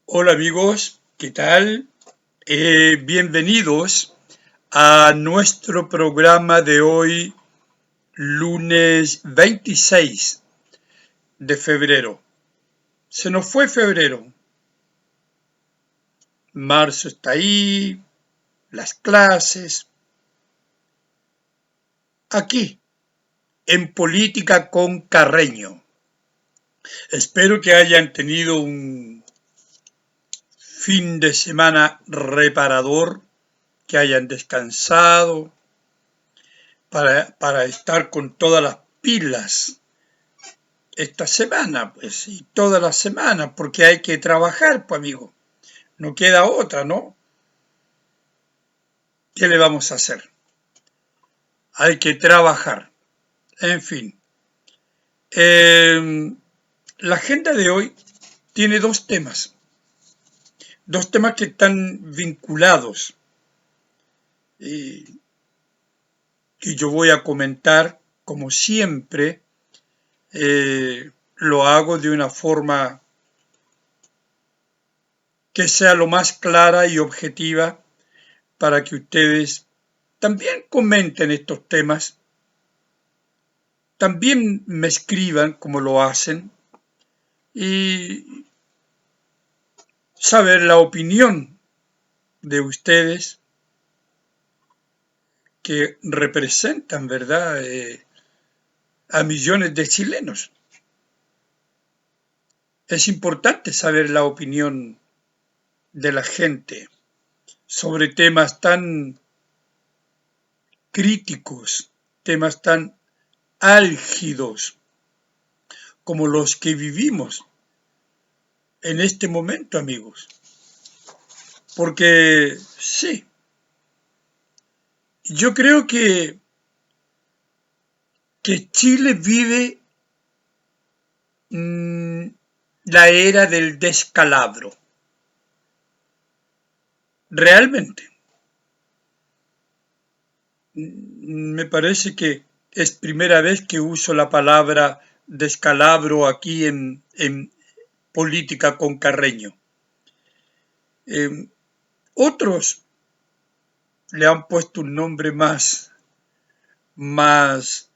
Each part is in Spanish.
Hola amigos, ¿qué tal? Bienvenidos a nuestro programa de hoy, lunes 26 de febrero. Se nos fue febrero, marzo está ahí, las clases, aquí, en Política con Carreño. Espero que hayan tenido un fin de semana reparador, que hayan descansado para estar con todas las pilas esta semana, pues, y toda la semana, porque hay que trabajar, pues, amigo. No queda otra, ¿no? ¿Qué le vamos a hacer? Hay que trabajar. En fin. La agenda de hoy tiene dos temas. Dos temas que están vinculados y que yo voy a comentar, como siempre, lo hago de una forma que sea lo más clara y objetiva para que ustedes también comenten estos temas, también me escriban como lo hacen y saber la opinión de ustedes que representan, ¿verdad?, a millones de chilenos. Es importante saber la opinión de la gente sobre temas tan críticos, temas tan álgidos como los que vivimos en este momento, amigos. Porque sí, yo creo que Chile vive la era del descalabro. Realmente. Me parece que es primera vez que uso la palabra descalabro aquí en Política con Carreño. Otros le han puesto un nombre más,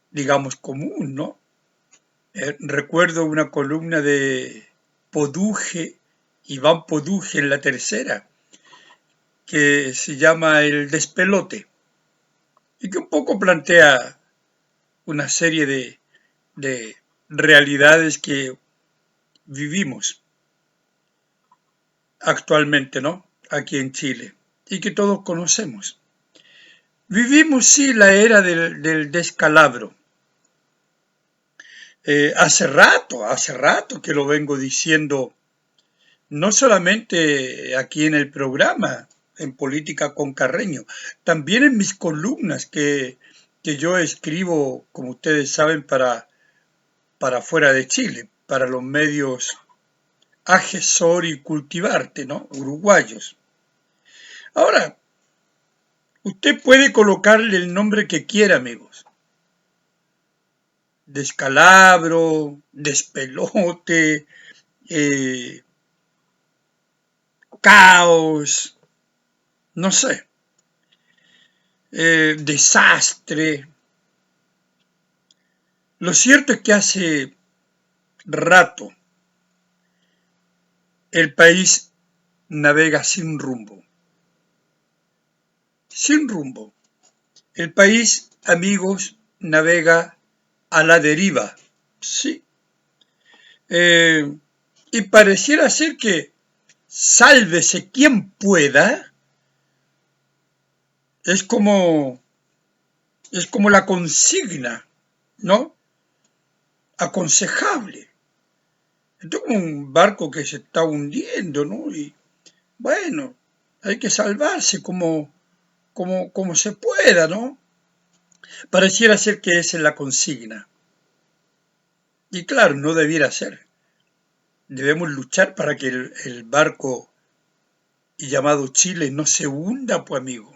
digamos, común, ¿no? Recuerdo una columna de Poduje, Iván Poduje en La Tercera, que se llama El despelote, y que un poco plantea una serie de realidades que vivimos actualmente, ¿no? Aquí en Chile, y que todos conocemos. Vivimos, sí, la era del descalabro. Hace rato que lo vengo diciendo, no solamente aquí en el programa, en Política con Carreño, también en mis columnas que yo escribo, como ustedes saben, para fuera de Chile, para los medios Agesor y Cultivarte, ¿no? Uruguayos. Ahora, usted puede colocarle el nombre que quiera, amigos. Descalabro, despelote, caos, no sé, desastre. Lo cierto es que hace rato el país navega sin rumbo. Sin rumbo. El país, amigos, navega a la deriva. Sí. Y pareciera ser que sálvese quien pueda, es como, es como la consigna, ¿no? Aconsejable. Esto es como un barco que se está hundiendo, ¿no? Y bueno, hay que salvarse como se pueda, ¿no? Pareciera ser que esa es la consigna. Y claro, no debiera ser. Debemos luchar para que el barco llamado Chile no se hunda, pues amigo.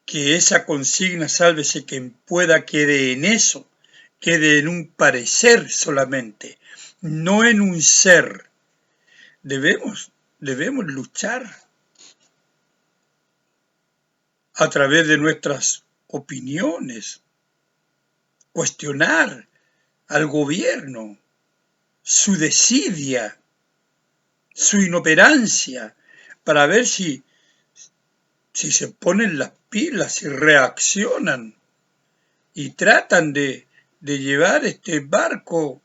Que esa consigna, sálvese quien pueda, quede en eso, quede en un parecer solamente, no en un ser. debemos luchar a través de nuestras opiniones, cuestionar al gobierno, su desidia, su inoperancia, para ver si se ponen las pilas y reaccionan y tratan de llevar este barco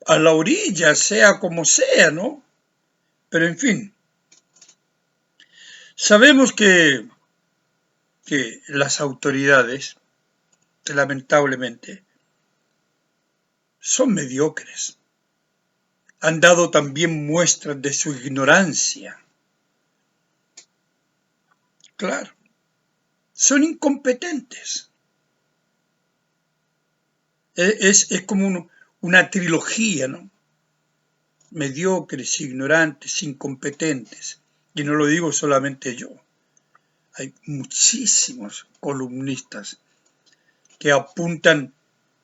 a la orilla, sea como sea, ¿no? Pero en fin, sabemos que las autoridades, lamentablemente, son mediocres. Han dado también muestras de su ignorancia. Claro, son incompetentes. Es como una trilogía, ¿no? Mediocres, ignorantes, incompetentes. Y no lo digo solamente yo. Hay muchísimos columnistas que apuntan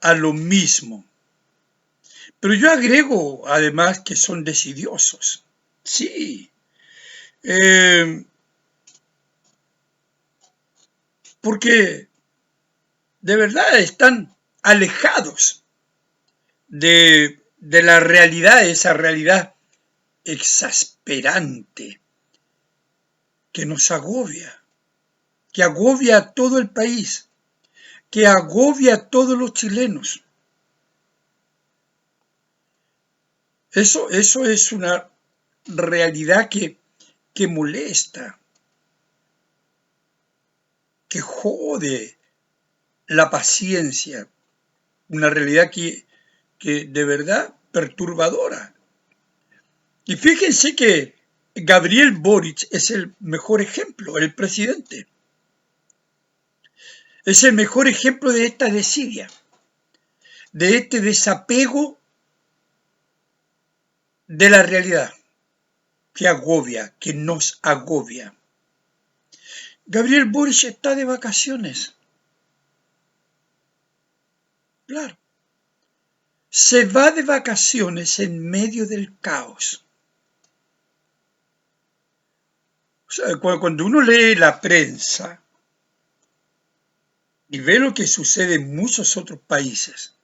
a lo mismo. Pero yo agrego además que son desidiosos. Sí. Porque de verdad están alejados de la realidad, esa realidad exasperante que nos agobia, que agobia a todo el país, que agobia a todos los chilenos. Eso es una realidad que molesta, que jode la paciencia, una realidad que de verdad perturbadora. Y fíjense que Gabriel Boric es el mejor ejemplo, el presidente. Es el mejor ejemplo de esta desidia, de este desapego de la realidad que agobia, que nos agobia. Gabriel Boric está de vacaciones. Claro. Se va de vacaciones en medio del caos. O sea, cuando uno lee la prensa y ve lo que sucede en muchos otros países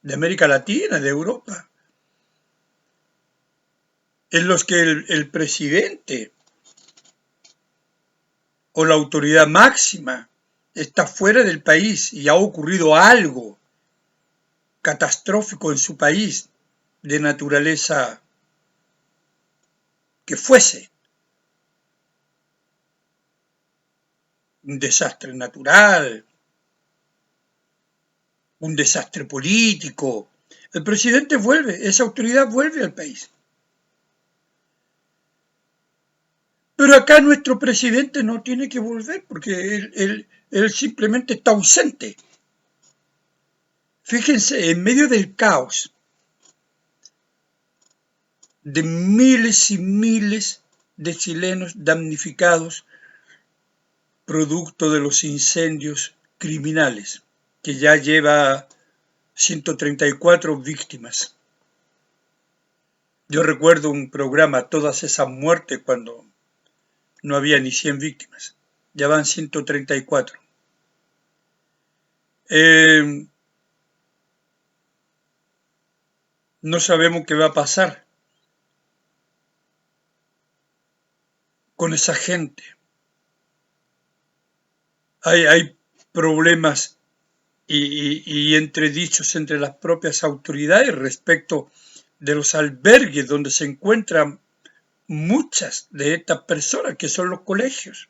de América Latina, de Europa, en los que el presidente o la autoridad máxima está fuera del país y ha ocurrido algo catastrófico en su país de naturaleza que fuese un desastre natural, un desastre político, el presidente vuelve, esa autoridad vuelve al país. Pero acá nuestro presidente no tiene que volver porque él simplemente está ausente. Fíjense, en medio del caos de miles y miles de chilenos damnificados producto de los incendios criminales, que ya lleva 134 víctimas. Yo recuerdo un programa, Todas esas muertes, cuando no había ni 100 víctimas. Ya van 134. No sabemos qué va a pasar con esa gente. Hay problemas y entredichos entre las propias autoridades respecto de los albergues donde se encuentran muchas de estas personas, que son los colegios.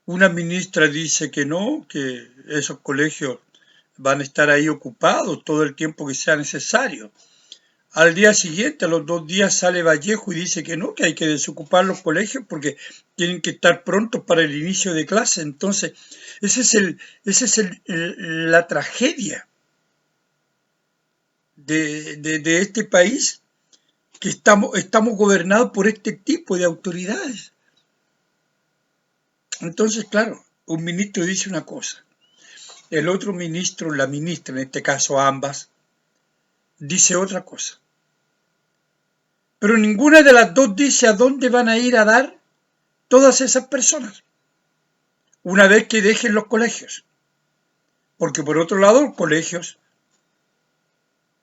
Una ministra dice que no, que esos colegios van a estar ahí ocupados todo el tiempo que sea necesario. Al día siguiente, a los 2 días, sale Vallejo y dice que no, que hay que desocupar los colegios porque tienen que estar prontos para el inicio de clase. Entonces, esa es la tragedia de este país, que estamos gobernados por este tipo de autoridades. Entonces, claro, un ministro dice una cosa, el otro ministro, la ministra, en este caso ambas, dice otra cosa. Pero ninguna de las dos dice a dónde van a ir a dar todas esas personas una vez que dejen los colegios. Porque por otro lado, los colegios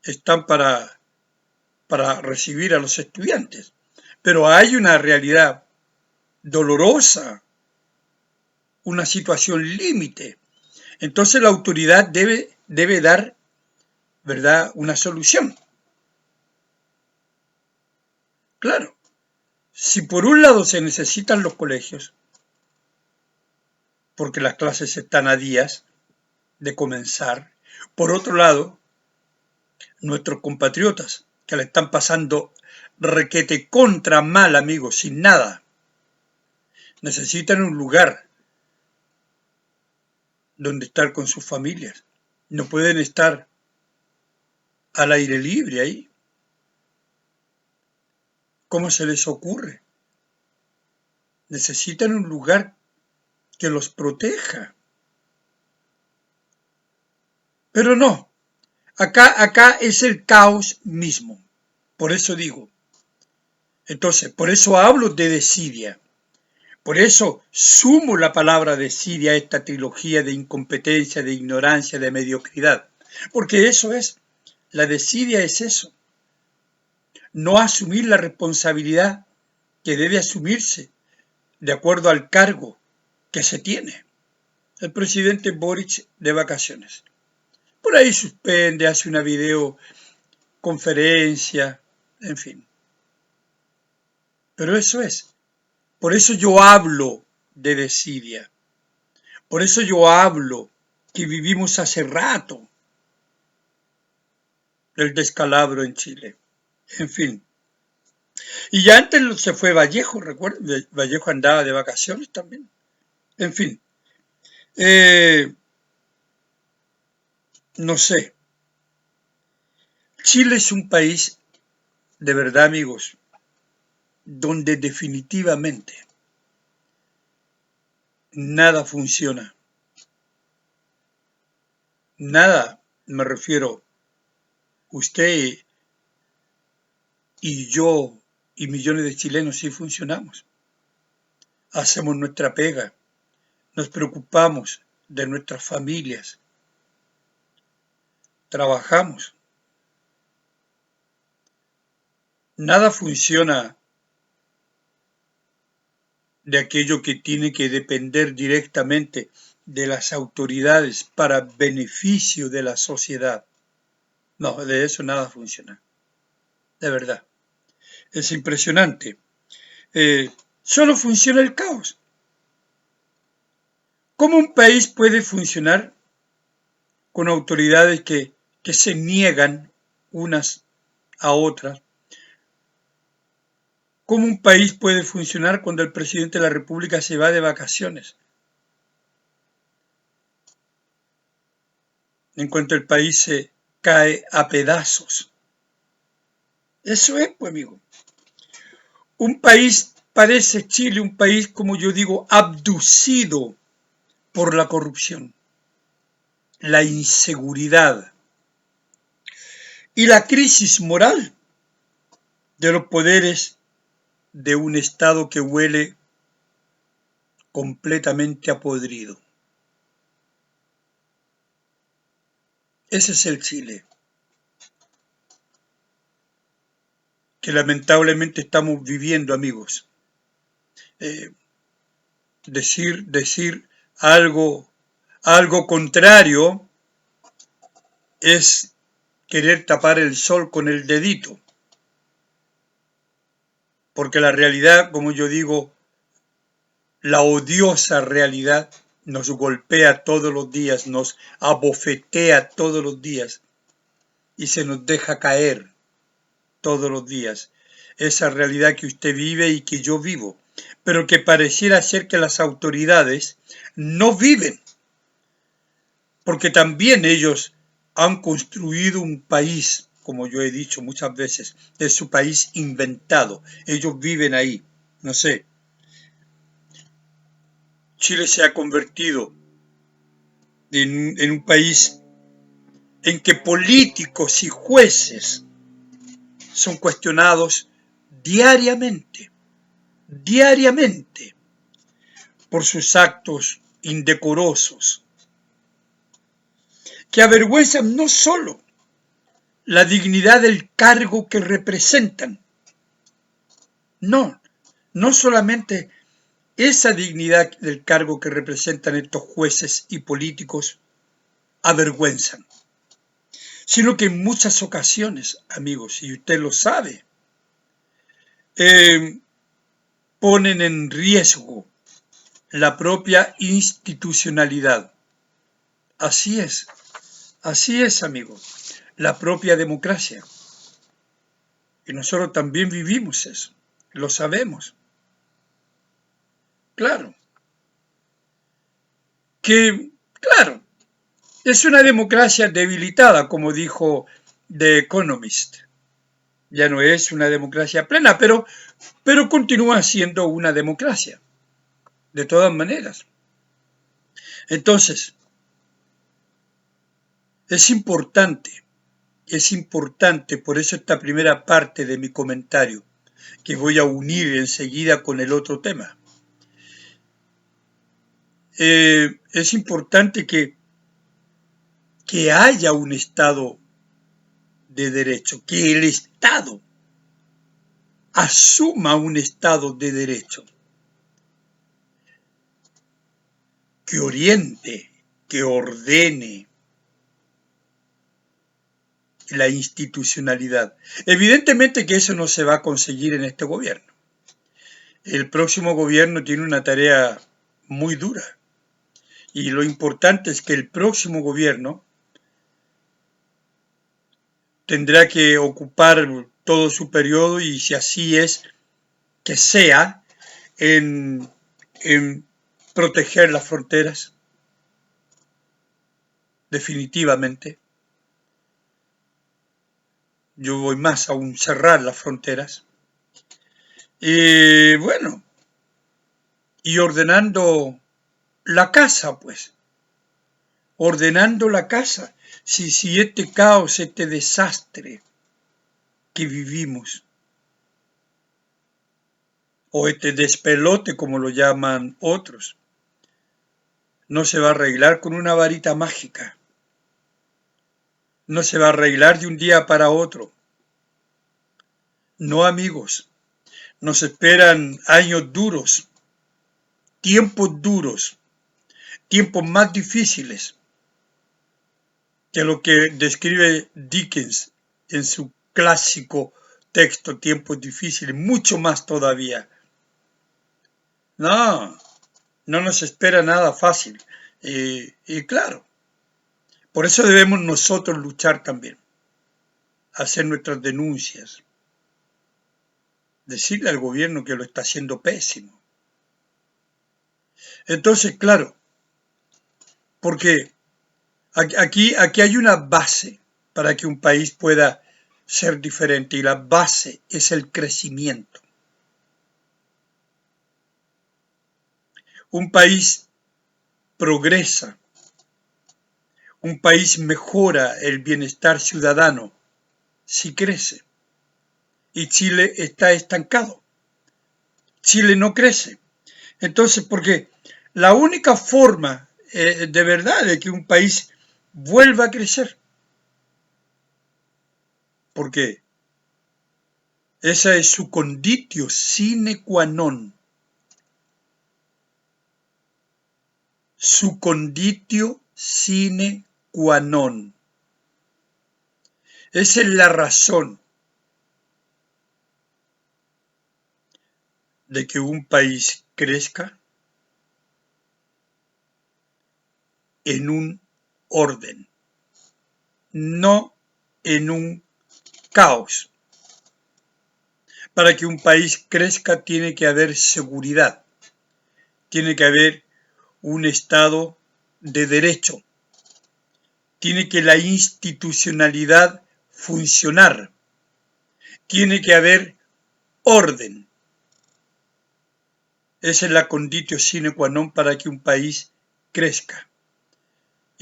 están para recibir a los estudiantes. Pero hay una realidad dolorosa, una situación límite. Entonces la autoridad debe dar, ¿verdad?, una solución. Claro, si por un lado se necesitan los colegios, porque las clases están a días de comenzar, por otro lado, nuestros compatriotas que la están pasando requete contra mal, amigos, sin nada, necesitan un lugar donde estar con sus familias. No pueden estar al aire libre ahí. ¿Cómo se les ocurre? Necesitan un lugar que los proteja. Pero no, acá es el caos mismo. Por eso digo. Entonces, por eso hablo de desidia. Por eso sumo la palabra desidia a esta trilogía de incompetencia, de ignorancia, de mediocridad. Porque eso es, la desidia es eso. No asumir la responsabilidad que debe asumirse de acuerdo al cargo que se tiene. El presidente Boric de vacaciones. Por ahí suspende, hace una videoconferencia, en fin. Pero eso es. Por eso yo hablo de desidia. Por eso yo hablo que vivimos hace rato el descalabro en Chile. En fin. Y ya antes se fue Vallejo, recuerden, Vallejo andaba de vacaciones también. En fin. No sé. Chile es un país, de verdad, amigos, donde definitivamente nada funciona. Nada, me refiero, usted y yo y millones de chilenos sí funcionamos. Hacemos nuestra pega, nos preocupamos de nuestras familias, trabajamos. Nada funciona de aquello que tiene que depender directamente de las autoridades para beneficio de la sociedad. No, de eso nada funciona. De verdad. Es impresionante. Solo funciona el caos. ¿Cómo un país puede funcionar con autoridades que se niegan unas a otras? ¿Cómo un país puede funcionar cuando el presidente de la República se va de vacaciones? En cuanto el país se cae a pedazos. Eso es, pues, amigo. Un país, parece Chile, un país, como yo digo, abducido por la corrupción, la inseguridad y la crisis moral de los poderes de un Estado que huele completamente a podrido. Ese es el Chile que lamentablemente estamos viviendo, amigos. Decir algo contrario es querer tapar el sol con el dedito. Porque la realidad, como yo digo, la odiosa realidad nos golpea todos los días, nos abofetea todos los días y se nos deja caer todos los días. Esa realidad que usted vive y que yo vivo, pero que pareciera ser que las autoridades no viven, porque también ellos han construido un país, como yo he dicho muchas veces, es su país inventado. Ellos viven ahí, no sé. Chile se ha convertido en un país en que políticos y jueces son cuestionados diariamente, diariamente, por sus actos indecorosos, que avergüenzan no solo la dignidad del cargo que representan, no solamente esa dignidad del cargo que representan estos jueces y políticos avergüenzan, sino que en muchas ocasiones, amigos, y usted lo sabe, ponen en riesgo la propia institucionalidad. Así es, amigo, la propia democracia. Y nosotros también vivimos eso, lo sabemos. Claro, claro, es una democracia debilitada, como dijo The Economist. Ya no es una democracia plena, pero continúa siendo una democracia, de todas maneras. Entonces, es importante, por eso esta primera parte de mi comentario, que voy a unir enseguida con el otro tema. Es importante que haya un Estado de derecho, que el Estado asuma un Estado de derecho, que oriente, que ordene la institucionalidad. Evidentemente que eso no se va a conseguir en este gobierno. El próximo gobierno tiene una tarea muy dura. Y lo importante es que el próximo gobierno tendrá que ocupar todo su periodo, y si así es, que sea en proteger las fronteras, definitivamente. Yo voy más aún, cerrar las fronteras. Y bueno, y ordenando la casa, pues, ordenando la casa. Si este caos, este desastre que vivimos, o este despelote como lo llaman otros, no se va a arreglar con una varita mágica, no se va a arreglar de un día para otro. No, amigos, nos esperan años duros, tiempos más difíciles que lo que describe Dickens en su clásico texto Tiempos difíciles, mucho más todavía. No nos espera nada fácil. Y claro, por eso debemos nosotros luchar también, hacer nuestras denuncias, decirle al gobierno que lo está haciendo pésimo. Entonces, claro, porque aquí hay una base para que un país pueda ser diferente, y la base es el crecimiento. Un país progresa, un país mejora el bienestar ciudadano si crece. Y Chile está estancado. Chile no crece. Entonces, porque la única forma de verdad de que un país vuelva a crecer, porque esa es su conditio sine qua non, su conditio sine qua non. Esa es la razón de que un país crezca en un orden, no en un caos. Para que un país crezca tiene que haber seguridad, tiene que haber un Estado de derecho, tiene que la institucionalidad funcionar, tiene que haber orden. Esa es la conditio sine qua non para que un país crezca.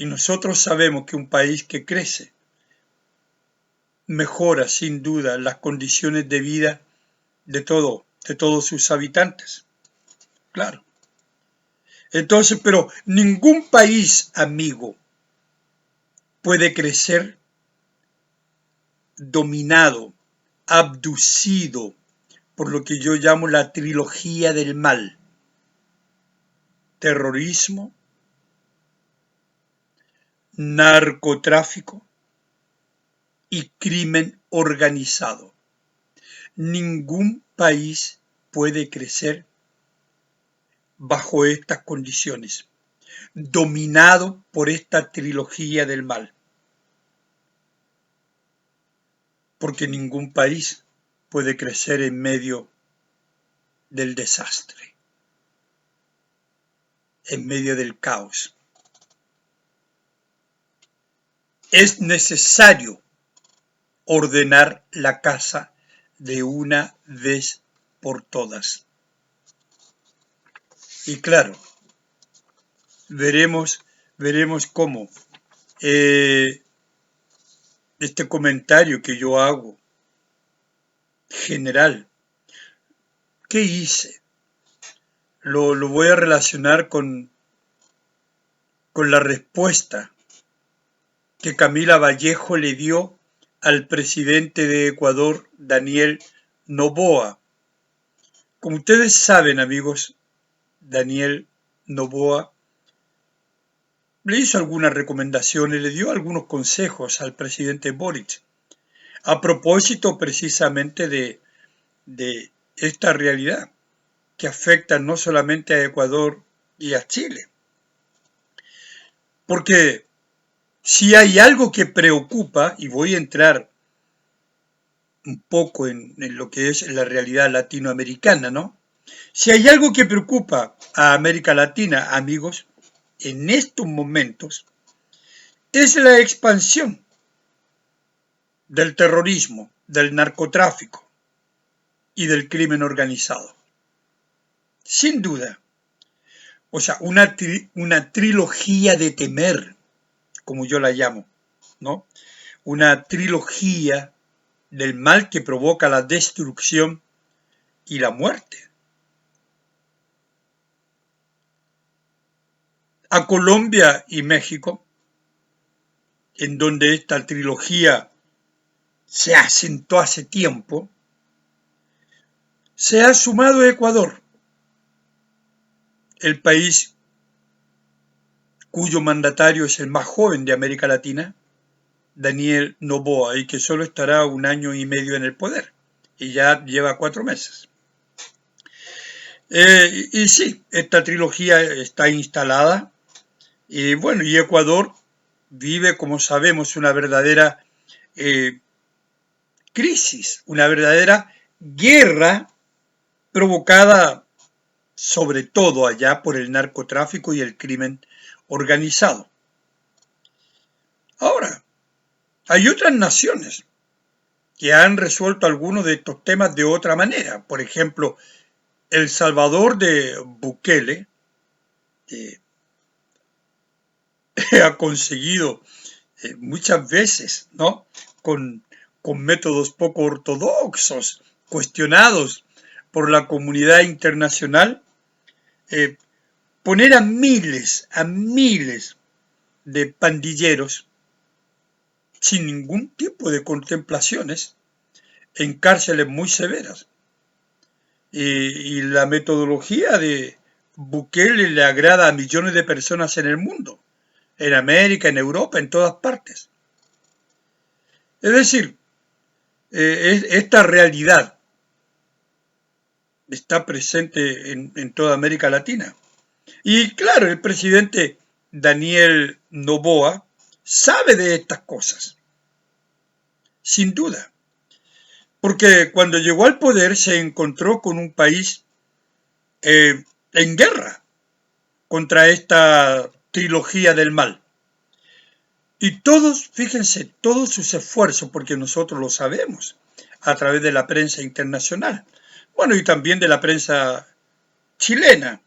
Y nosotros sabemos que un país que crece mejora sin duda las condiciones de vida de todos sus habitantes. Claro. Entonces, pero ningún país, amigo, puede crecer dominado, abducido por lo que yo llamo la trilogía del mal: terrorismo, narcotráfico y crimen organizado. Ningún país puede crecer bajo estas condiciones, dominado por esta trilogía del mal, porque ningún país puede crecer en medio del desastre, en medio del caos. Es necesario ordenar la casa de una vez por todas. Y claro, veremos cómo este comentario que yo hago general, ¿qué hice? Lo voy a relacionar con la respuesta que Camila Vallejo le dio al presidente de Ecuador, Daniel Noboa. Como ustedes saben, amigos, Daniel Noboa le hizo algunas recomendaciones, le dio algunos consejos al presidente Boric, a propósito precisamente de esta realidad que afecta no solamente a Ecuador y a Chile. Porque si hay algo que preocupa, y voy a entrar un poco en lo que es la realidad latinoamericana, ¿no? Si hay algo que preocupa a América Latina, amigos, en estos momentos, es la expansión del terrorismo, del narcotráfico y del crimen organizado. Sin duda. O sea, una trilogía de temer, como yo la llamo, ¿no? Una trilogía del mal que provoca la destrucción y la muerte. A Colombia y México, en donde esta trilogía se asentó hace tiempo, se ha sumado Ecuador, el país cuyo mandatario es el más joven de América Latina, Daniel Noboa, y que solo estará 1 año y medio en el poder, y ya lleva 4 meses. Y sí, esta trilogía está instalada, y bueno, y Ecuador vive, como sabemos, una verdadera crisis, una verdadera guerra provocada sobre todo allá por el narcotráfico y el crimen organizado. Ahora, hay otras naciones que han resuelto algunos de estos temas de otra manera. Por ejemplo, El Salvador de Bukele ha conseguido muchas veces, ¿no? Con métodos poco ortodoxos, cuestionados por la comunidad internacional, poner a miles de pandilleros sin ningún tipo de contemplaciones en cárceles muy severas. Y la metodología de Bukele le agrada a millones de personas en el mundo, en América, en Europa, en todas partes. Es decir, esta realidad está presente en toda América Latina. Y claro, el presidente Daniel Noboa sabe de estas cosas, sin duda, porque cuando llegó al poder se encontró con un país en guerra contra esta trilogía del mal. Y todos, fíjense, todos sus esfuerzos, porque nosotros lo sabemos a través de la prensa internacional, bueno, y también de la prensa chilena,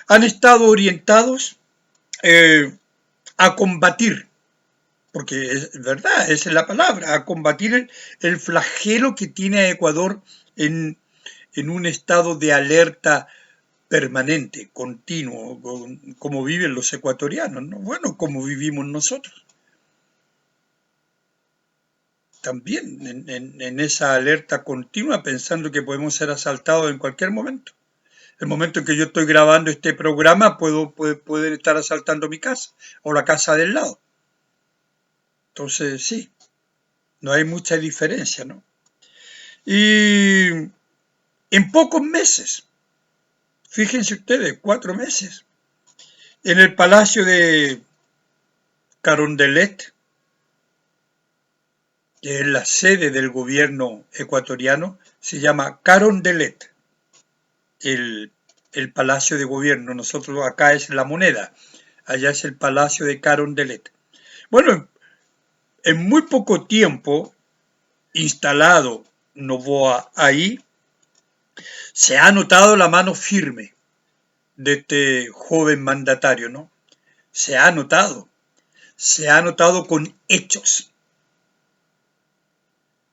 han estado orientados a combatir, porque es verdad, esa es la palabra, a combatir el flagelo que tiene a Ecuador en un estado de alerta permanente, continuo, como viven los ecuatorianos, ¿no? Bueno, como vivimos nosotros. También en esa alerta continua, pensando que podemos ser asaltados en cualquier momento. El momento en que yo estoy grabando este programa, pueden estar asaltando mi casa o la casa del lado. Entonces, sí, no hay mucha diferencia, ¿no? Y en pocos meses, fíjense ustedes, 4 meses, en el Palacio de Carondelet, que es la sede del gobierno ecuatoriano, se llama Carondelet, el, el Palacio de Gobierno. Nosotros acá es La Moneda, allá es el Palacio de Carondelet. Bueno, en muy poco tiempo, instalado Noboa ahí, se ha notado la mano firme de este joven mandatario, ¿no? Se ha notado con hechos,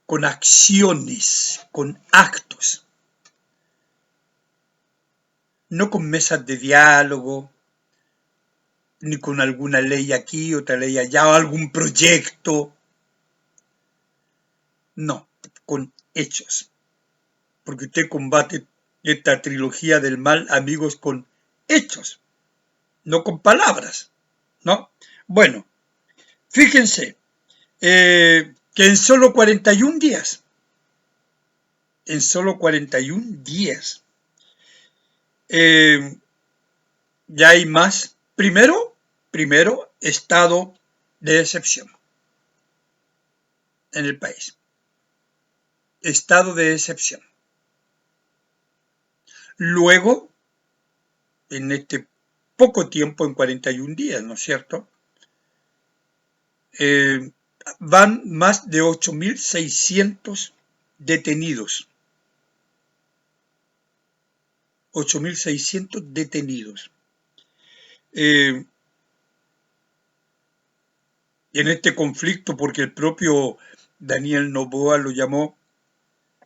con acciones, con actos, no con mesas de diálogo, ni con alguna ley aquí, otra ley allá, o algún proyecto, no, con hechos, porque usted combate esta trilogía del mal, amigos, con hechos, no con palabras, ¿no? Bueno, fíjense que en solo 41 días, ya hay más. Primero, estado de excepción en el país. Estado de excepción. Luego, en este poco tiempo, en 41 días, ¿no es cierto? Van más de 8.600 detenidos. 8.600 detenidos. En este conflicto, porque el propio Daniel Noboa lo llamó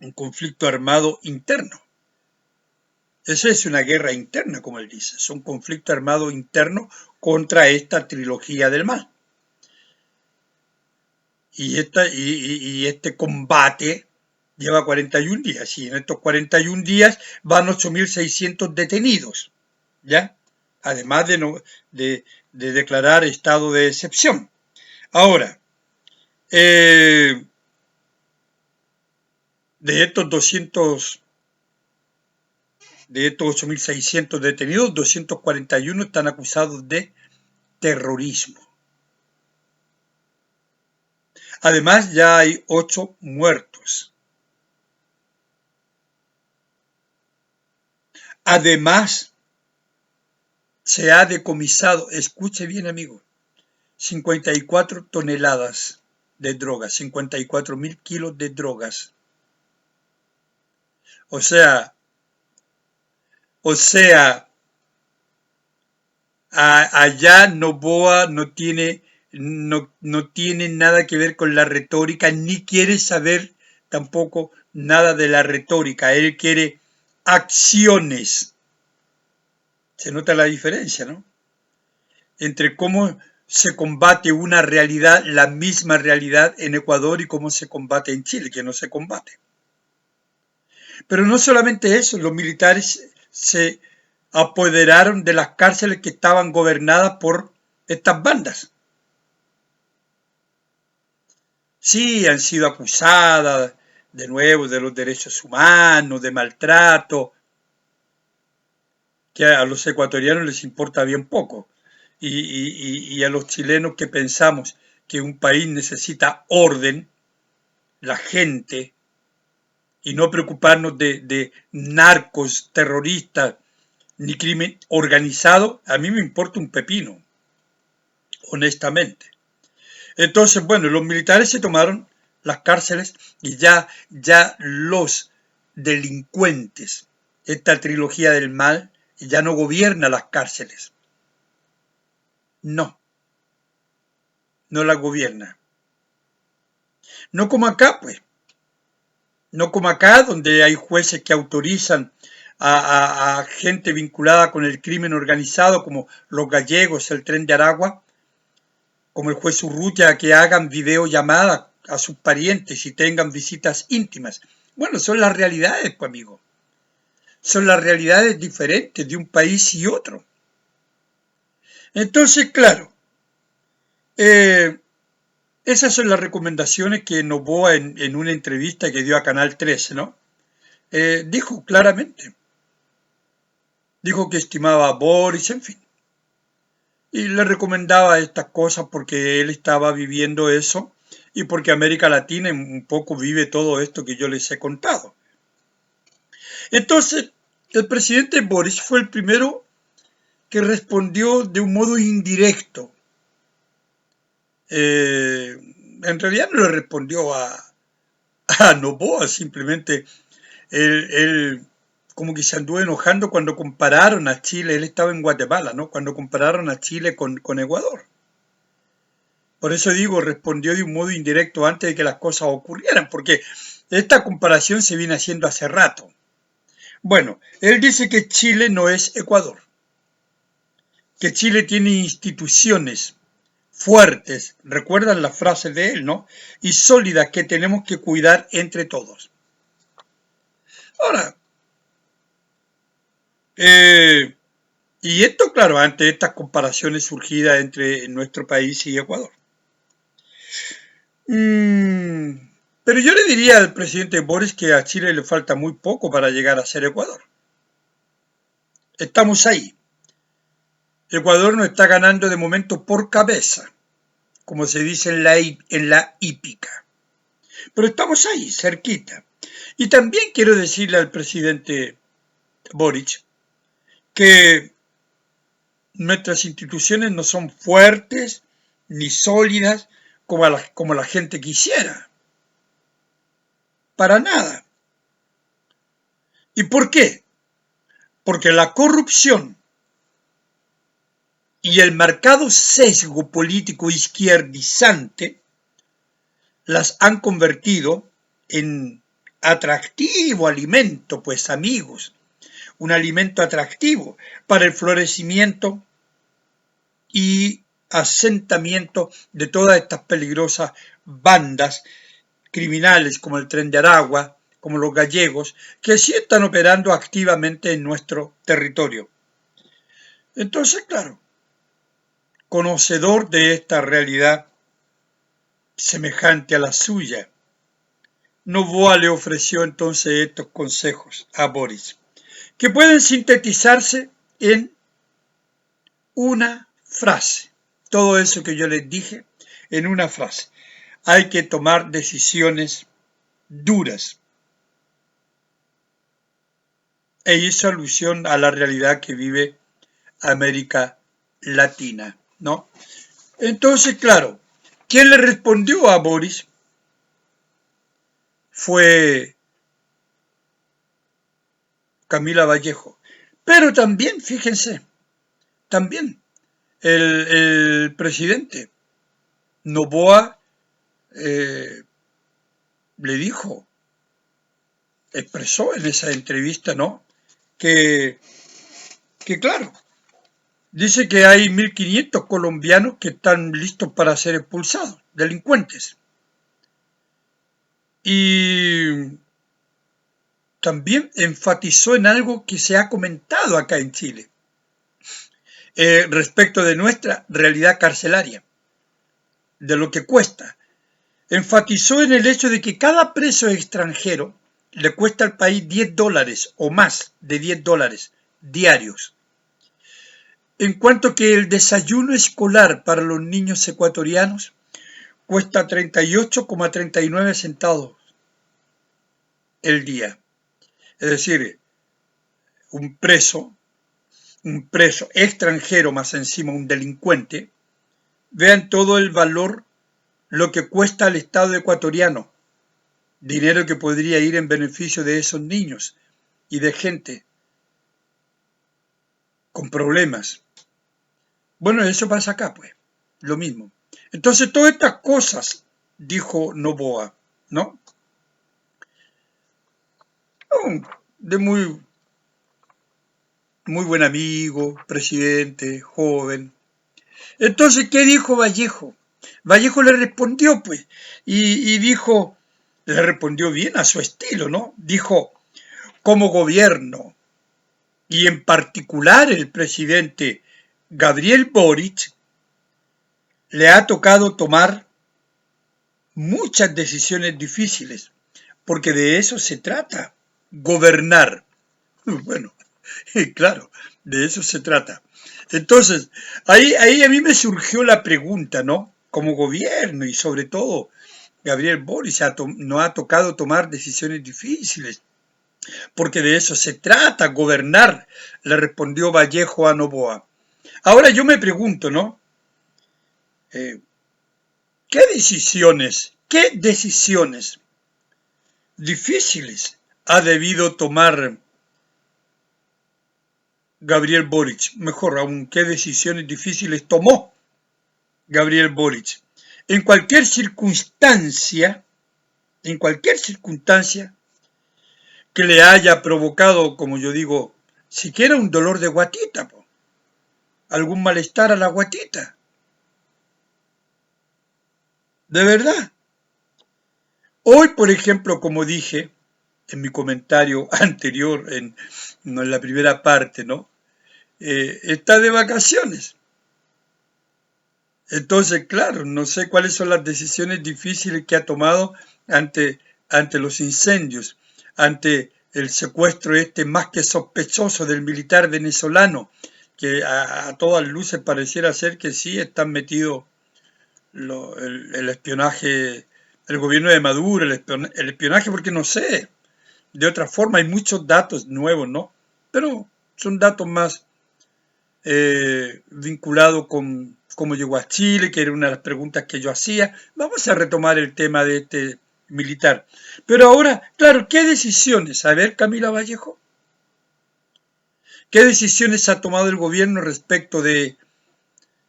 un conflicto armado interno. Eso es una guerra interna, como él dice, es un conflicto armado interno contra esta trilogía del mal. Y este combate lleva 41 días, y en estos 41 días van 8.600 detenidos, ¿ya? Además de declarar estado de excepción. Ahora, de estos 8.600 detenidos, 241 están acusados de terrorismo. Además, ya hay 8 muertos. Además, se ha decomisado, escuche bien amigo, 54 toneladas de drogas, 54.000 kilos de drogas. O sea, allá Noboa no tiene nada que ver con la retórica, ni quiere saber tampoco nada de la retórica. Él quiere acciones. Se nota la diferencia, ¿no? Entre cómo se combate una realidad, la misma realidad en Ecuador, y cómo se combate en Chile, que no se combate. Pero no solamente eso, los militares se apoderaron de las cárceles que estaban gobernadas por estas bandas. Sí, han sido acusadas de nuevo de los derechos humanos, de maltrato, que a los ecuatorianos les importa bien poco. Y a los chilenos que pensamos que un país necesita orden, la gente, y no preocuparnos de narcos, terroristas, ni crimen organizado, a mí me importa un pepino, honestamente. Entonces, bueno, los militares se tomaron las cárceles y ya los delincuentes, esta trilogía del mal, ya no gobierna las cárceles. No. no la gobierna. No como acá, pues. No como acá, donde hay jueces que autorizan a gente vinculada con el crimen organizado, como los gallegos, el Tren de Aragua, como el juez Urrutia, que hagan videollamadas a sus parientes y tengan visitas íntimas. Bueno, son las realidades, pues, amigo. Son las realidades diferentes de un país y otro. Entonces, claro, eh, esas son las recomendaciones que Noboa en una entrevista que dio a Canal 13, ¿no? Dijo claramente, dijo que estimaba a Boris, en fin, y le recomendaba estas cosas porque él estaba viviendo eso y porque América Latina un poco vive todo esto que yo les he contado. Entonces, el presidente Boris fue el primero que respondió de un modo indirecto. En realidad no le respondió a Noboa, simplemente él como que se anduvo enojando cuando compararon a Chile, él estaba en Guatemala, ¿no? Cuando compararon a Chile con Ecuador. Por eso digo, respondió de un modo indirecto antes de que las cosas ocurrieran, porque esta comparación se viene haciendo hace rato. Bueno, él dice que Chile no es Ecuador, que Chile tiene instituciones fuertes, recuerdan la frase de él, ¿no? Y sólidas que tenemos que cuidar entre todos. Ahora, y esto, claro, ante estas comparaciones surgidas entre nuestro país y Ecuador. Pero yo le diría al presidente Boris que a Chile le falta muy poco para llegar a ser Ecuador. Estamos ahí. Ecuador no está ganando de momento por cabeza, como se dice en la hípica. Pero estamos ahí, cerquita. Y también quiero decirle al presidente Boric que nuestras instituciones no son fuertes ni sólidas como la gente quisiera. Para nada. ¿Y por qué? Porque la corrupción y el marcado sesgo político izquierdizante las han convertido en atractivo alimento, pues amigos, un alimento atractivo para el florecimiento y asentamiento de todas estas peligrosas bandas criminales como el Tren de Aragua, como los gallegos, que sí están operando activamente en nuestro territorio. Entonces, claro, conocedor de esta realidad semejante a la suya, Noboa le ofreció entonces estos consejos a Boris, que pueden sintetizarse en una frase. Todo eso que yo les dije en una frase. Hay que tomar decisiones duras. E hizo alusión a la realidad que vive América Latina, ¿no? Entonces, claro, ¿quién le respondió a Boris? Fue Camila Vallejo. Pero también, fíjense, también el presidente Noboa le dijo, expresó en esa entrevista, ¿no? Que claro, dice que hay 1.500 colombianos que están listos para ser expulsados, delincuentes. Y también enfatizó en algo que se ha comentado acá en Chile, respecto de nuestra realidad carcelaria, de lo que cuesta. Enfatizó en el hecho de que cada preso extranjero le cuesta al país $10 o más de $10 diarios. En cuanto que el desayuno escolar para los niños ecuatorianos cuesta 38,39 centavos el día. Es decir, un preso extranjero, más encima un delincuente, vean todo el valor, lo que cuesta al Estado ecuatoriano, dinero que podría ir en beneficio de esos niños y de gente con problemas. Bueno, eso pasa acá, pues, lo mismo. Entonces, todas estas cosas, dijo Noboa, ¿no? De muy buen amigo, presidente, joven. Entonces, ¿qué dijo Vallejo? Vallejo le respondió, pues, y dijo, le respondió bien a su estilo, ¿no? Dijo, como gobierno, y en particular el presidente Gabriel Boric, le ha tocado tomar muchas decisiones difíciles, porque de eso se trata, gobernar. Bueno, claro, de eso se trata. Entonces, ahí a mí me surgió la pregunta, ¿no? Como gobierno y sobre todo, Gabriel Boric no ha tocado tomar decisiones difíciles, porque de eso se trata, gobernar, le respondió Vallejo a Noboa. Ahora yo me pregunto, ¿no? Eh, qué decisiones difíciles ha debido tomar Gabriel Boric? Mejor aún, ¿qué decisiones difíciles tomó Gabriel Boric? En cualquier circunstancia, en cualquier circunstancia que le haya provocado, como yo digo, siquiera un dolor de guatita, algún malestar a la guatita. De verdad. Hoy, por ejemplo, como dije en mi comentario anterior, no en la primera parte, ¿no? Está de vacaciones. Entonces, claro, no sé cuáles son las decisiones difíciles que ha tomado ante los incendios, ante el secuestro este más que sospechoso del militar venezolano, que a todas luces pareciera ser que sí están metidos el espionaje, el gobierno de Maduro, el espionaje, porque no sé, de otra forma hay muchos datos nuevos, ¿no? Pero son datos más vinculados con cómo llegó a Chile, que era una de las preguntas que yo hacía. Vamos a retomar el tema de este militar. Pero ahora, claro, ¿qué decisiones? A ver, Camila Vallejo, ¿qué decisiones ha tomado el gobierno respecto de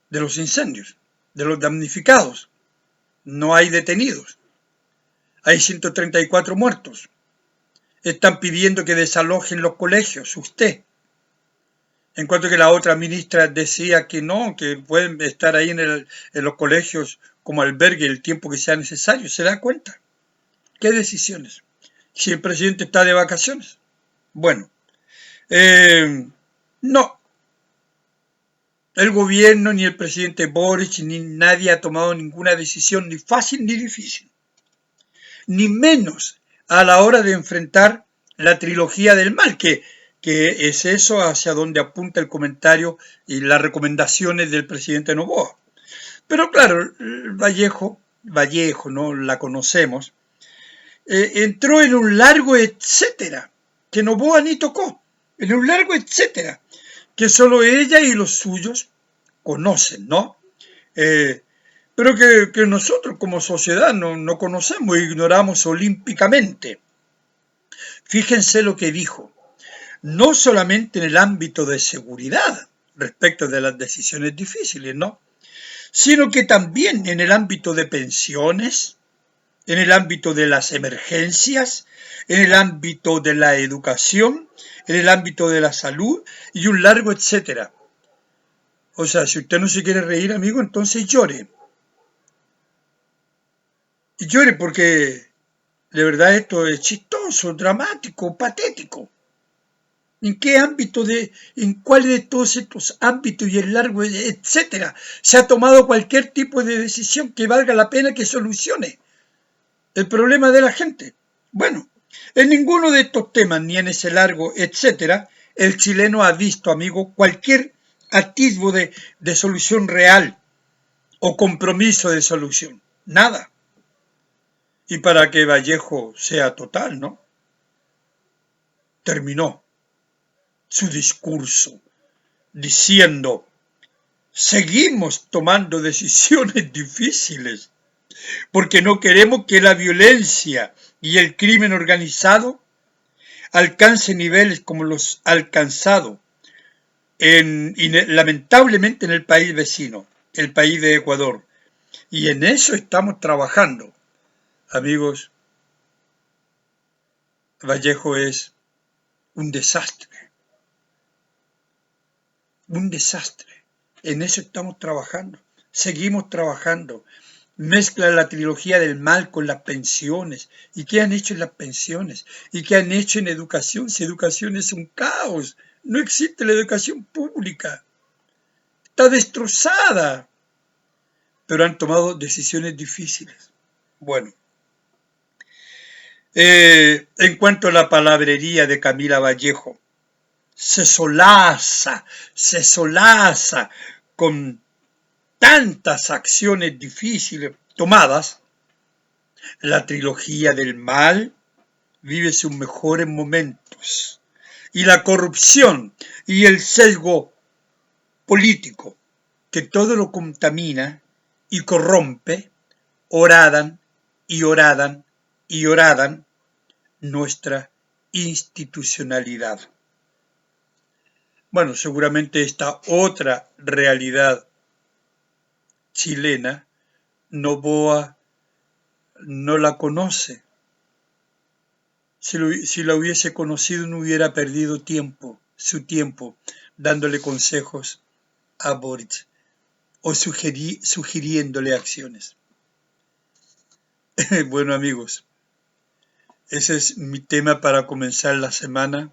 los incendios, de los damnificados? No hay detenidos. Hay 134 muertos. Están pidiendo que desalojen los colegios, usted. En cuanto que la otra ministra decía que no, que pueden estar ahí en los colegios como albergue el tiempo que sea necesario. ¿Se da cuenta? ¿Qué decisiones? Si el presidente está de vacaciones. Bueno, no. El gobierno, ni el presidente Boric, ni nadie ha tomado ninguna decisión, ni fácil ni difícil. Ni menos a la hora de enfrentar la trilogía del mal, que es eso hacia donde apunta el comentario y las recomendaciones del presidente Noboa. Pero claro, Vallejo, no la conocemos, entró en un largo etcétera, que Noboa ni tocó, en un largo etcétera, que solo ella y los suyos conocen, ¿no? Pero que nosotros como sociedad no conocemos, ignoramos olímpicamente. Fíjense lo que dijo, no solamente en el ámbito de seguridad, respecto de las decisiones difíciles, ¿no? Sino que también en el ámbito de pensiones, en el ámbito de las emergencias, en el ámbito de la educación, en el ámbito de la salud y un largo etcétera. O sea, si usted no se quiere reír, amigo, entonces llore. Y llore porque de verdad esto es chistoso, dramático, patético. En cuál de todos estos ámbitos y el largo, etcétera, se ha tomado cualquier tipo de decisión que valga la pena que solucione el problema de la gente? Bueno, en ninguno de estos temas, ni en ese largo, etcétera, el chileno ha visto, amigo, cualquier atisbo de solución real o compromiso de solución. Nada. Y para que Vallejo sea total, ¿no? Terminó su discurso diciendo, seguimos tomando decisiones difíciles porque no queremos que la violencia y el crimen organizado alcance niveles como los alcanzados lamentablemente en el país vecino, el país de Ecuador. Y en eso estamos trabajando. Amigos, Vallejo es un desastre, un desastre. En eso estamos trabajando, seguimos trabajando. Mezcla la trilogía del mal con las pensiones. ¿Y qué han hecho en las pensiones? ¿Y qué han hecho en educación? Si educación es un caos, no existe la educación pública, está destrozada, pero han tomado decisiones difíciles. Bueno, en cuanto a la palabrería de Camila Vallejo, se solaza con tantas acciones difíciles tomadas. La trilogía del mal vive sus mejores momentos. Y la corrupción y el sesgo político que todo lo contamina y corrompe, oradan y oradan y oradan nuestra institucionalidad. Bueno, seguramente esta otra realidad chilena, Noboa no la conoce. Si la hubiese conocido no hubiera perdido su tiempo, dándole consejos a Boric o sugiriéndole acciones. Bueno, amigos, ese es mi tema para comenzar la semana.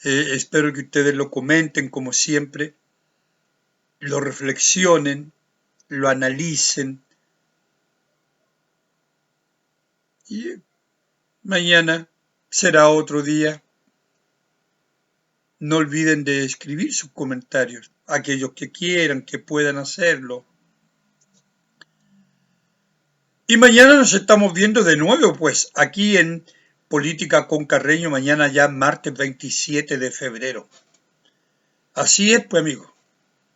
Espero que ustedes lo comenten como siempre, lo reflexionen, lo analicen y mañana será otro día. No olviden de escribir sus comentarios, aquellos que quieran, que puedan hacerlo. Y mañana nos estamos viendo de nuevo, pues, aquí en Política con Carreño, mañana ya martes 27 de febrero. Así es, pues, amigos.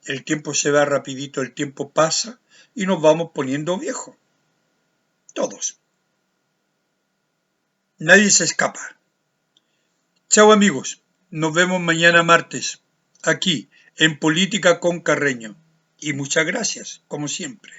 El tiempo se va rapidito, el tiempo pasa y nos vamos poniendo viejos. Todos. Nadie se escapa. Chao, amigos. Nos vemos mañana martes, aquí, en Política con Carreño. Y muchas gracias, como siempre.